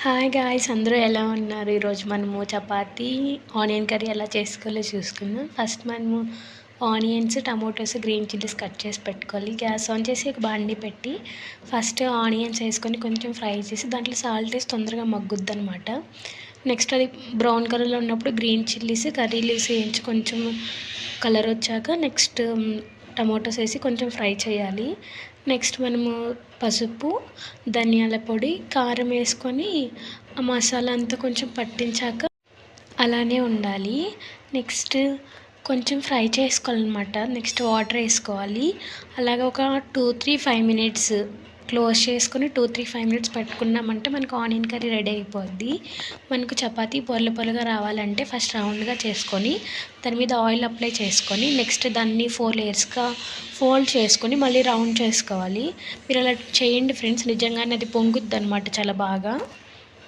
Hi guys, అందరూ ఎలా ఉన్నారు? ఈరోజు మనము చపాతీ ఆనియన్ కర్రీ ఎలా చేసుకోవాలో చూసుకుందాం. ఫస్ట్ మనము onions, tomatoes, green chillies cut చేసి పెట్టుకోవాలి. గ్యాస్ ఆన్ చేసి ఒక బాండి పెట్టి ఫస్ట్ ఆనియన్స్ వేసుకొని కొంచెం ఫ్రై చేసి దాంట్లో సాల్ట్ వేసి తొందరగా మగ్గుద్ది అనమాట. నెక్స్ట్ అది బ్రౌన్ కలర్లో ఉన్నప్పుడు గ్రీన్ చిల్లీస్, కర్రీ లీవ్స్ వేయించి కొంచెం కలర్ వచ్చాక నెక్స్ట్ టమోటోస్ వేసి కొంచెం ఫ్రై చేయాలి. నెక్స్ట్ మనము పసుపు, ధనియాల పొడి, కారం వేసుకొని ఆ మసాలా అంతా కొంచెం పట్టించాక అలానే ఉండాలి. నెక్స్ట్ కొంచెం ఫ్రై చేసుకోవాలన్నమాట. నెక్స్ట్ వాటర్ వేసుకోవాలి. అలాగే ఒక 2-3-5 మినిట్స్ క్లోజ్ చేసుకొని 2-3-5 మినిట్స్ పెట్టుకున్నామంటే మనకు ఆనియన్ కర్రీ రెడీ అయిపోద్ది. మనకు చపాతీ పొరలు పొరలుగా రావాలంటే ఫస్ట్ రౌండ్గా చేసుకొని దాని మీద ఆయిల్ అప్లై చేసుకొని నెక్స్ట్ దాన్ని 4 లేయర్స్గా ఫోల్డ్ చేసుకొని మళ్ళీ రౌండ్ చేసుకోవాలి. మీరు అలా చేయండి ఫ్రెండ్స్, నిజంగానే అది పొంగుద్ది అనమాట చాలా బాగా.